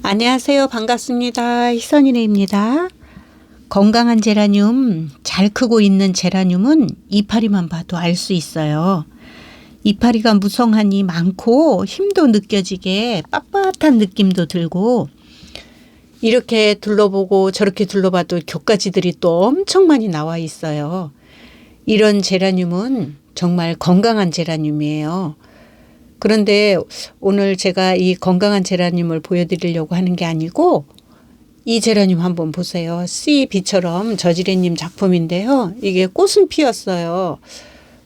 안녕하세요. 반갑습니다. 희선이네입니다. 건강한 제라늄, 잘 크고 있는 제라늄은 이파리만 봐도 알 수 있어요. 이파리가 무성하니 많고 힘도 느껴지게 빳빳한 느낌도 들고, 이렇게 둘러보고 저렇게 둘러봐도 곶가지들이 또 엄청 많이 나와 있어요. 이런 제라늄은 정말 건강한 제라늄이에요. 그런데 오늘 제가 이 건강한 제라늄을 보여드리려고 하는 게 아니고, 이 제라늄 한번 보세요. 씨비처럼 저지레님 작품인데요. 이게 꽃은 피었어요.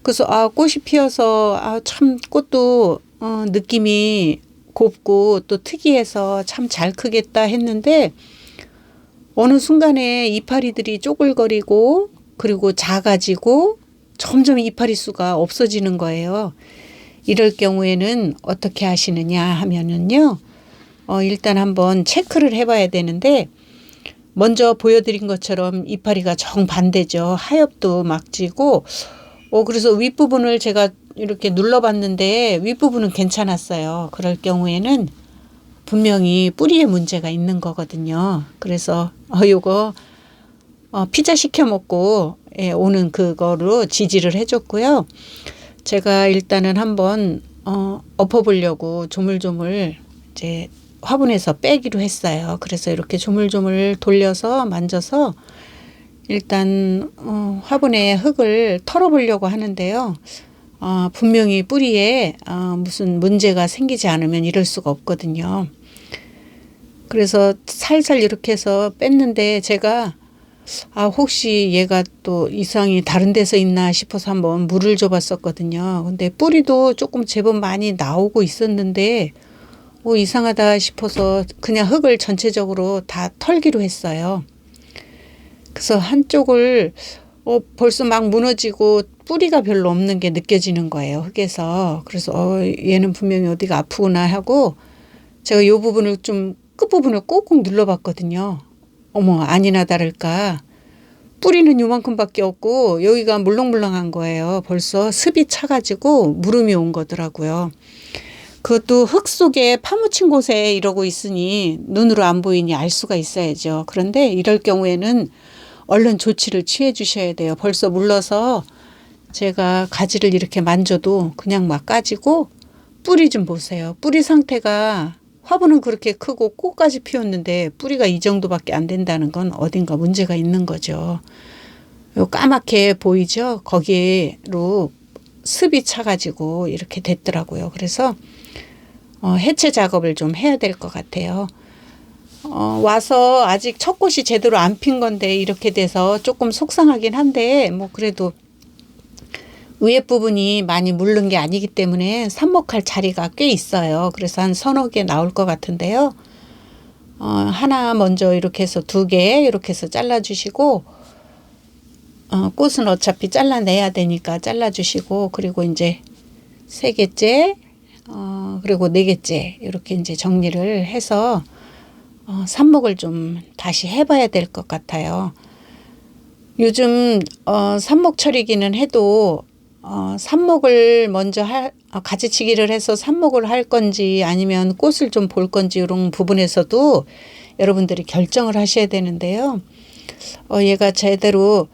그래서 꽃이 피어서 참 꽃도 느낌이 곱고 또 특이해서 참 잘 크겠다 했는데, 어느 순간에 이파리들이 쪼글거리고 그리고 작아지고 점점 이파리 수가 없어지는 거예요. 이럴 경우에는 어떻게 하시느냐 하면은요, 일단 한번 체크를 해봐야 되는데, 먼저 보여드린 것처럼 이파리가 정반대죠. 하엽도 막 지고, 그래서 윗부분을 제가 이렇게 눌러봤는데 윗부분은 괜찮았어요. 그럴 경우에는 분명히 뿌리에 문제가 있는 거거든요. 그래서 요거 피자 시켜 먹고 오는 그거로 지지를 해줬고요. 제가 일단은 한번 엎어보려고 조물조물 이제 화분에서 빼기로 했어요. 그래서 이렇게 조물조물 돌려서 만져서 일단 화분에 흙을 털어보려고 하는데요. 분명히 뿌리에 무슨 문제가 생기지 않으면 이럴 수가 없거든요. 그래서 살살 이렇게 해서 뺐는데, 제가 혹시 얘가 또 이상이 다른 데서 있나 싶어서 한번 물을 줘봤었거든요. 근데 뿌리도 조금 제법 많이 나오고 있었는데 이상하다 싶어서 그냥 흙을 전체적으로 다 털기로 했어요. 그래서 한쪽을 벌써 막 무너지고 뿌리가 별로 없는 게 느껴지는 거예요, 흙에서. 그래서 얘는 분명히 어디가 아프구나 하고 제가 이 부분을 좀 끝부분을 꾹꾹 눌러봤거든요. 아니나 다를까 뿌리는 요만큼밖에 없고 여기가 물렁물렁한 거예요. 벌써 습이 차가지고 무름이 온 거더라고요. 그것도 흙 속에 파묻힌 곳에 이러고 있으니 눈으로 안 보이니 알 수가 있어야죠. 그런데 이럴 경우에는 얼른 조치를 취해 주셔야 돼요. 벌써 물러서 제가 가지를 이렇게 만져도 그냥 막 까지고, 뿌리 좀 보세요. 뿌리 상태가, 화분은 그렇게 크고 꽃까지 피웠는데 뿌리가 이 정도밖에 안 된다는 건 어딘가 문제가 있는 거죠. 요 까맣게 보이죠? 거기로 습이 차가지고 이렇게 됐더라고요. 그래서 해체 작업을 좀 해야 될 것 같아요. 와서 아직 첫 꽃이 제대로 안 핀 건데 이렇게 돼서 조금 속상하긴 한데, 그래도 위에 부분이 많이 물른 게 아니기 때문에 삽목할 자리가 꽤 있어요. 그래서 한 서너 개 나올 것 같은데요. 하나 먼저 이렇게 해서 2개 이렇게 해서 잘라주시고, 꽃은 어차피 잘라내야 되니까 잘라주시고, 그리고 이제 3개째, 그리고 4개째 이렇게 이제 정리를 해서 삽목을 좀 다시 해봐야 될 것 같아요. 요즘 삽목철이기는 해도 삽목을 먼저 가지치기를 해서 삽목을 할 건지 아니면 꽃을 좀 볼 건지 이런 부분에서도 여러분들이 결정을 하셔야 되는데요. 얘가 제대로,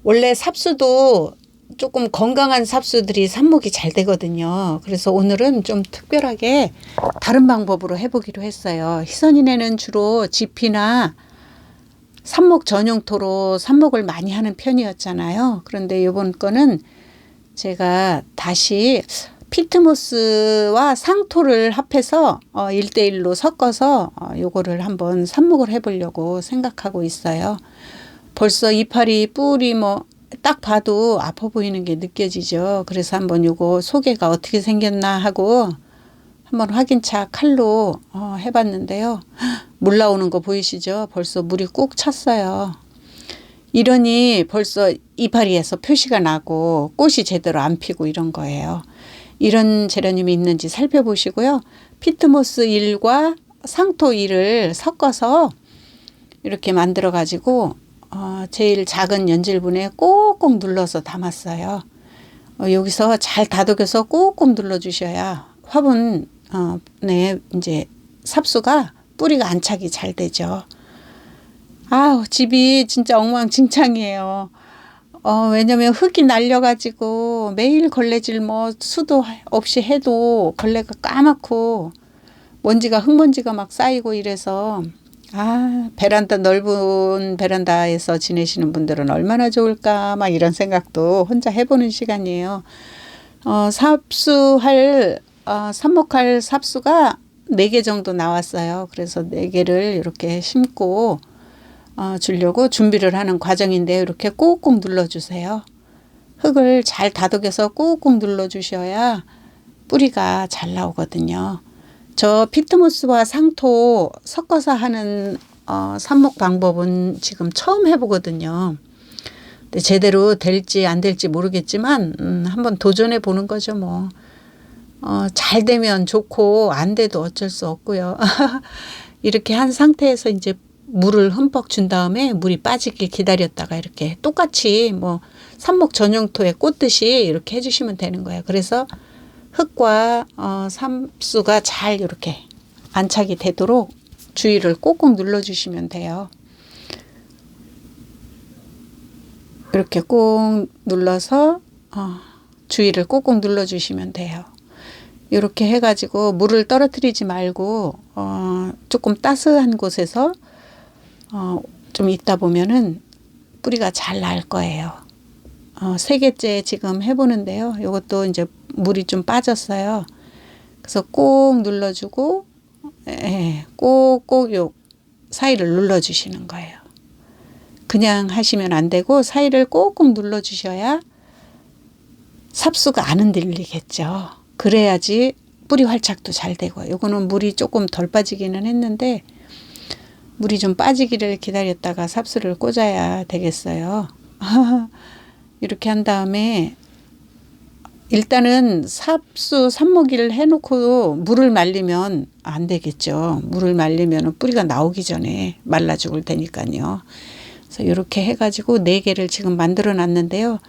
원래 삽수도 조금 건강한 삽수들이 삽목이 잘 되거든요. 그래서 오늘은 좀 특별하게 다른 방법으로 해보기로 했어요. 희선이네는 주로 지피나 삽목 전용토로 삽목을 많이 하는 편이었잖아요. 그런데 이번 거는 제가 다시 피트모스와 상토를 합해서 1:1로 섞어서 요거를 한번 삽목을 해보려고 생각하고 있어요. 벌써 이파리 뿌리 딱 봐도 아파 보이는 게 느껴지죠. 그래서 한번 요거 속에가 어떻게 생겼나 하고 한번 확인차 칼로 해봤는데요. 물 나오는 거 보이시죠? 벌써 물이 꾹 찼어요. 이러니 벌써 이파리에서 표시가 나고 꽃이 제대로 안 피고 이런 거예요. 이런 제라늄이 있는지 살펴보시고요. 피트모스 1과 상토 1을 섞어서 이렇게 만들어 가지고 제일 작은 연질분에 꼭꼭 눌러서 담았어요. 여기서 잘 다독여서 꼭꼭 눌러 주셔야 화분에 이제 삽수가 뿌리가 안착이 잘 되죠. 아우, 집이 진짜 엉망진창이에요. 왜냐면 흙이 날려가지고 매일 걸레질 뭐 수도 없이 해도 걸레가 까맣고 먼지가 흙먼지가 막 쌓이고 이래서 베란다 넓은 베란다에서 지내시는 분들은 얼마나 좋을까 막 이런 생각도 혼자 해보는 시간이에요. 삽목할 삽수가 4개 정도 나왔어요. 그래서 4개를 이렇게 심고 주려고 준비를 하는 과정인데 이렇게 꾹꾹 눌러주세요. 흙을 잘 다독여서 꾹꾹 눌러주셔야 뿌리가 잘 나오거든요. 저 피트모스와 상토 섞어서 하는 삽목 방법은 지금 처음 해보거든요. 근데 제대로 될지 안 될지 모르겠지만 한번 도전해 보는 거죠 뭐. 잘 되면 좋고 안 돼도 어쩔 수 없고요. 이렇게 한 상태에서 이제 물을 흠뻑 준 다음에 물이 빠지길 기다렸다가 이렇게 똑같이 뭐 삽목 전용토에 꽂듯이 이렇게 해주시면 되는 거예요. 그래서 흙과 삽수가 잘 이렇게 안착이 되도록 주위를 꼭꼭 눌러주시면 돼요. 이렇게 꾹 눌러서 주위를 꼭꼭 눌러주시면 돼요. 이렇게 해가지고 물을 떨어뜨리지 말고 조금 따스한 곳에서 좀 있다 보면은 뿌리가 잘 날 거예요. 3개째 지금 해보는데요. 이것도 이제 물이 좀 빠졌어요. 그래서 꼭 눌러주고 꼭꼭 요 사이를 눌러주시는 거예요. 그냥 하시면 안 되고 사이를 꼭꼭 눌러주셔야 삽수가 안 흔들리겠죠. 그래야지 뿌리 활착도 잘 되고. 요거는 물이 조금 덜 빠지기는 했는데 물이 좀 빠지기를 기다렸다가 삽수를 꽂아야 되겠어요. 이렇게 한 다음에 일단은 삽목이를 해놓고 물을 말리면 안 되겠죠. 물을 말리면 뿌리가 나오기 전에 말라 죽을 테니까요. 그래서 이렇게 해가지고 4개를 지금 만들어 놨는데요.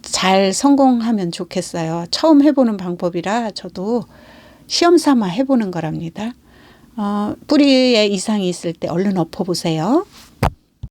잘 성공하면 좋겠어요. 처음 해보는 방법이라 저도 시험 삼아 해보는 거랍니다. 뿌리에 이상이 있을 때 얼른 엎어보세요.